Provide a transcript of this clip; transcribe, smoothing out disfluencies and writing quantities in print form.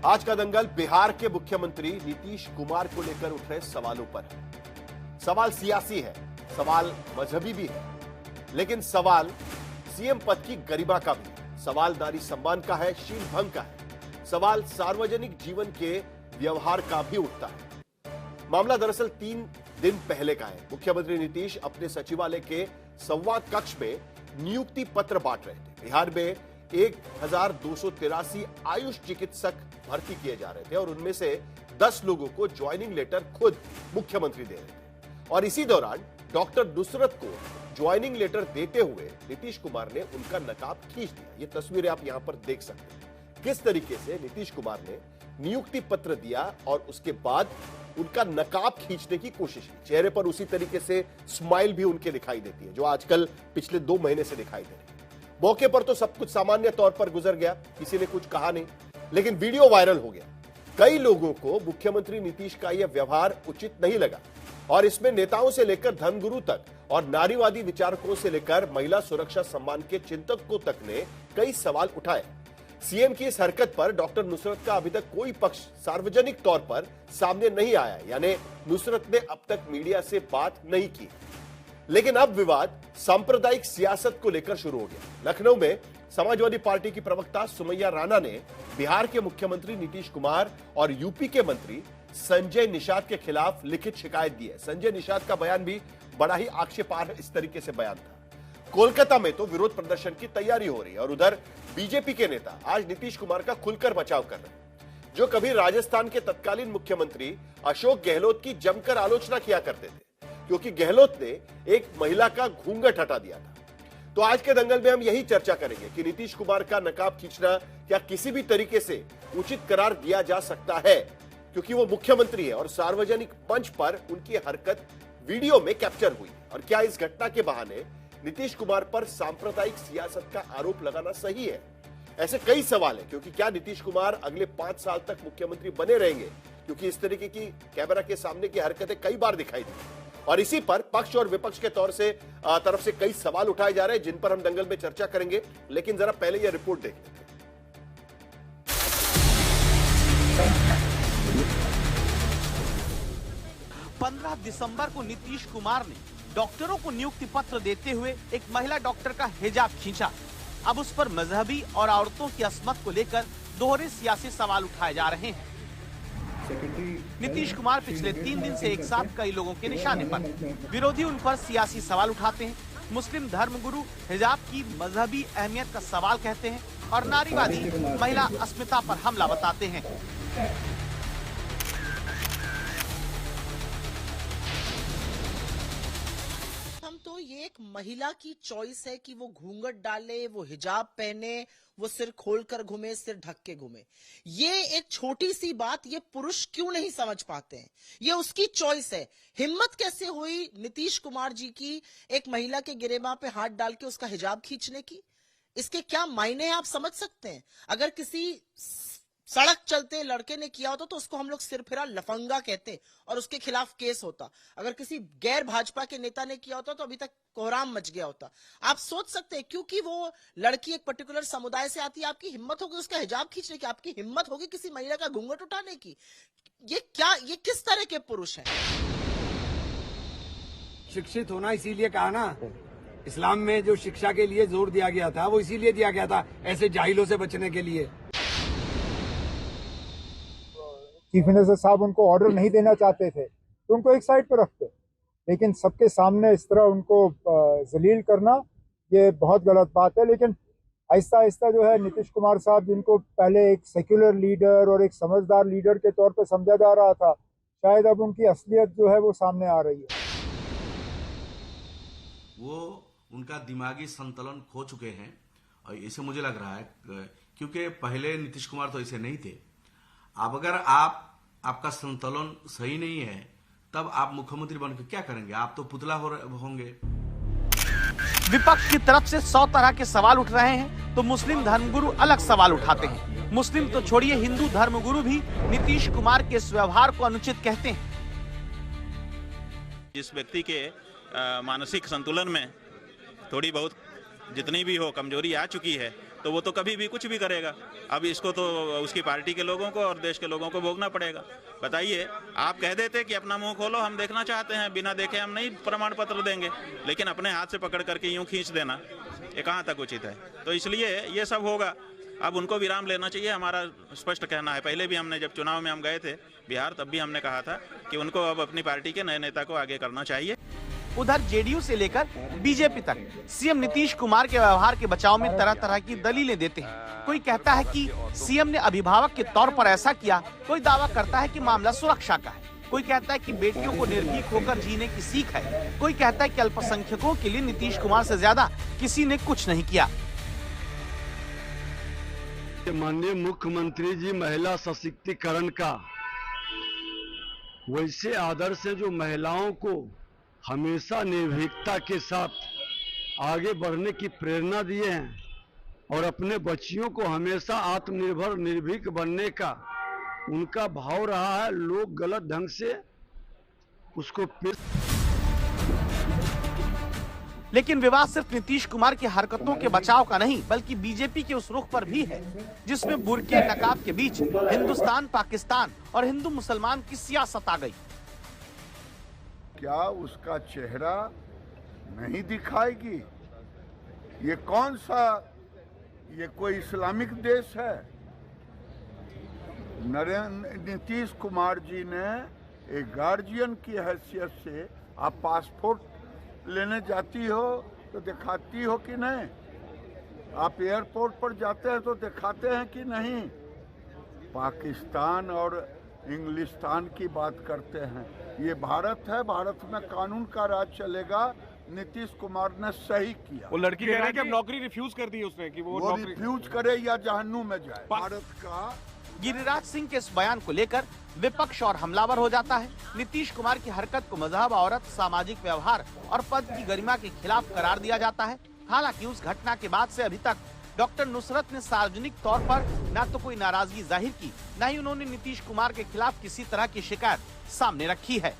आज का दंगल बिहार के मुख्यमंत्री नीतीश कुमार को लेकर उठ रहे सवालों पर है। सवाल सियासी है, सवाल मजहबी भी है, लेकिन सवाल सीएम पद की गरिमा का भी है, सवाल नारी सम्मान का है, शील भंग का है, सवाल सार्वजनिक जीवन के व्यवहार का भी उठता है। मामला दरअसल 3 दिन पहले का है। मुख्यमंत्री नीतीश अपने सचिवालय के संवाद कक्ष में नियुक्ति पत्र बांट रहे थे। बिहार में 1283 आयुष चिकित्सक भर्ती किए जा रहे थे और उनमें से 10 लोगों को ज्वाइनिंग लेटर खुद मुख्यमंत्री दे रहे थे। और इसी दौरान डॉक्टर नुसरत को ज्वाइनिंग लेटर देते हुए नीतीश कुमार ने उनका नकाब खींच दिया। ये तस्वीरें आप यहां पर देख सकते हैं किस तरीके से नीतीश कुमार ने नियुक्ति पत्र दिया और उसके बाद उनका नकाब खींचने की कोशिश की। चेहरे पर उसी तरीके से स्माइल भी उनके दिखाई देती है जो आजकल पिछले 2 महीने से दिखाई दे रही है। मौके पर तो सब कुछ सामान्य तौर पर गुजर गया, किसी ने कुछ कहा नहीं, लेकिन वीडियो वायरल हो गया। कई लोगों को मुख्यमंत्री नीतीश का यह व्यवहार उचित नहीं लगा और इसमें नेताओं से लेकर धर्मगुरु तक और नारीवादी विचारकों से लेकर महिला सुरक्षा सम्मान के चिंतकों तक ने कई सवाल उठाए। सीएम की इस हरकत पर डॉक्टर नुसरत का अभी तक कोई पक्ष सार्वजनिक तौर पर सामने नहीं आया, यानी नुसरत ने अब तक मीडिया से बात नहीं की। लेकिन अब विवाद सांप्रदायिक सियासत को लेकर शुरू हो गया। लखनऊ में समाजवादी पार्टी की प्रवक्ता सुमैया राणा ने बिहार के मुख्यमंत्री नीतीश कुमार और यूपी के मंत्री संजय निषाद के खिलाफ लिखित शिकायत दी है। संजय निषाद का बयान भी बड़ा ही आक्षेपार्ह इस तरीके से बयान था। कोलकाता में तो विरोध प्रदर्शन की तैयारी हो रही है और उधर बीजेपी के नेता आज नीतीश कुमार का खुलकर बचाव कर रहे हैं। जो कभी राजस्थान के तत्कालीन मुख्यमंत्री अशोक गहलोत की जमकर आलोचना किया करते थे क्योंकि गहलोत ने एक महिला का घूंघट हटा दिया था। तो आज के दंगल में हम यही चर्चा करेंगे कि नीतीश कुमार का नकाब खींचना क्या किसी भी तरीके से उचित करार दिया जा सकता है, क्योंकि वो मुख्यमंत्री है और सार्वजनिक मंच पर उनकी हरकत वीडियो में कैप्चर हुई। और क्या इस घटना के बहाने नीतीश कुमार पर सांप्रदायिक सियासत का आरोप लगाना सही है? ऐसे कई सवाल हैं, क्योंकि क्या नीतीश कुमार अगले 5 साल तक मुख्यमंत्री बने रहेंगे, क्योंकि इस तरीके की कैमरा के सामने की हरकतें कई बार दिखाई दी। और इसी पर पक्ष और विपक्ष के तरफ से कई सवाल उठाए जा रहे हैं जिन पर हम दंगल में चर्चा करेंगे। लेकिन जरा पहले यह रिपोर्ट देख लेते हैं। 15 दिसंबर को नीतीश कुमार ने डॉक्टरों को नियुक्ति पत्र देते हुए एक महिला डॉक्टर का हिजाब खींचा। अब उस पर मजहबी और औरतों की अस्मत को लेकर दोहरे सियासी सवाल उठाए जा रहे हैं। नीतीश कुमार पिछले 3 दिन से एक साथ कई लोगों के निशाने पर। विरोधी उन पर सियासी सवाल उठाते हैं, मुस्लिम धर्मगुरु हिजाब की मजहबी अहमियत का सवाल कहते हैं और नारीवादी महिला अस्मिता पर हमला बताते हैं। तो ये एक महिला की चॉइस है कि वो घूंघट डाले, वो हिजाब पहने, वो सिर खोलकर घूमे, सिर ढक के घूमे। ये एक छोटी सी बात ये पुरुष क्यों नहीं समझ पाते हैं? ये उसकी चॉइस है। हिम्मत कैसे हुई नीतीश कुमार जी की एक महिला के गिरेबां पे हाथ डाल के उसका हिजाब खींचने की? इसके क्या मायने हैं आप समझ सकते हैं? अगर किसी सड़क चलते लड़के ने किया होता तो उसको हम लोग सिरफिरा लफंगा कहते और उसके खिलाफ केस होता। अगर किसी गैर भाजपा के नेता ने किया होता तो अभी तक कोहराम मच गया होता। आप सोच सकते हैं क्योंकि वो लड़की एक पर्टिकुलर समुदाय से आती है, आपकी हिम्मत होगी उसका हिजाब खींचने की, आपकी हिम्मत होगी किसी महिला का घूंघट उठाने की। ये किस तरह के पुरुष हैं? शिक्षित होना इसीलिए कहा ना, इस्लाम में जो शिक्षा के लिए जोर दिया गया था वो इसीलिए दिया गया था, ऐसे जाहिलों से बचने के लिए। चीफ मिनिस्टर साहब उनको ऑर्डर नहीं देना चाहते थे तो उनको एक साइड पर रखते, लेकिन सबके सामने इस तरह उनको जलील करना ये बहुत गलत बात है। लेकिन आहिस्ता आहिस्ता जो है नीतीश कुमार साहब, जिनको पहले एक सेक्युलर लीडर और एक समझदार लीडर के तौर पर समझा जा रहा था, शायद अब उनकी असलियत जो है वो सामने आ रही है। वो उनका दिमागी संतुलन खो चुके हैं और इसे मुझे लग रहा है, क्योंकि पहले नीतीश कुमार तो ऐसे नहीं थे। अब अगर आपका संतुलन सही नहीं है तब आप मुख्यमंत्री बनकर क्या करेंगे? आप तो पुतला होंगे। विपक्ष की तरफ से 100 तरह के सवाल उठ रहे हैं तो मुस्लिम धर्मगुरु अलग सवाल उठाते हैं। मुस्लिम तो छोड़िए, हिंदू धर्मगुरु भी नीतीश कुमार के इस व्यवहार को अनुचित कहते हैं। जिस व्यक्ति के मानसिक संतुलन में थोड़ी बहुत जितनी भी हो कमजोरी आ चुकी है तो वो तो कभी भी कुछ भी करेगा। अब इसको तो उसकी पार्टी के लोगों को और देश के लोगों को भोगना पड़ेगा। बताइए, आप कह देते कि अपना मुंह खोलो, हम देखना चाहते हैं, बिना देखे हम नहीं प्रमाण पत्र देंगे, लेकिन अपने हाथ से पकड़ करके यूं खींच देना, ये कहाँ तक उचित है? तो इसलिए ये सब होगा। अब उनको विराम लेना चाहिए, हमारा स्पष्ट कहना है। पहले भी हमने जब चुनाव में हम गए थे बिहार, तब भी हमने कहा था कि उनको अब अपनी पार्टी के नए नेता को आगे करना चाहिए। उधर जेडीयू से लेकर बीजेपी तक सीएम नीतीश कुमार के व्यवहार के बचाव में तरह तरह की दलीलें देते हैं। कोई कहता है कि सीएम ने अभिभावक के तौर पर ऐसा किया, कोई दावा करता है कि मामला सुरक्षा का है, कोई कहता है कि बेटियों को निर्भीक होकर जीने की सीख है, कोई कहता है कि अल्पसंख्यकों के लिए नीतीश कुमार से ज्यादा किसी ने कुछ नहीं किया। माननीय मुख्यमंत्री जी महिला सशक्तिकरण का वैसे आदर्श है जो महिलाओं को हमेशा निर्भीकता के साथ आगे बढ़ने की प्रेरणा दिए हैं और अपने बच्चियों को हमेशा आत्मनिर्भर निर्भीक बनने का उनका भाव रहा है। लोग गलत ढंग से उसको लेकिन विवाद सिर्फ नीतीश कुमार की हरकतों के बचाव का नहीं, बल्कि बीजेपी के उस रुख पर भी है जिसमें बुर्के नकाब के बीच हिंदुस्तान, पाकिस्तान और हिंदू मुसलमान की सियासत आ गई। क्या उसका चेहरा नहीं दिखाएगी? ये कौन सा, ये कोई इस्लामिक देश है? नीतीश कुमार जी ने एक गार्जियन की हैसियत से, आप पासपोर्ट लेने जाती हो तो दिखाती हो कि नहीं? आप एयरपोर्ट पर जाते हैं तो दिखाते हैं कि नहीं? पाकिस्तान और इंग्लिस्तान की बात करते हैं। ये भारत है, भारत में कानून का राज चलेगा। नीतीश कुमार ने सही किया। वो लड़की कह रही है कि अब नौकरी रिफ्यूज कर दी उसने, कि वो रिफ्यूज करे या जहन्नुम में जाए। भारत का गिरिराज सिंह के इस बयान को लेकर विपक्ष और हमलावर हो जाता है। नीतीश कुमार की हरकत को मजहब, औरत, सामाजिक व्यवहार और पद की गरिमा के खिलाफ करार दिया जाता है। हालांकि उस घटना के बाद से अभी तक डॉक्टर नुसरत ने सार्वजनिक तौर पर न तो कोई नाराजगी जाहिर की, न ही उन्होंने नीतीश कुमार के खिलाफ किसी तरह की शिकायत सामने रखी है।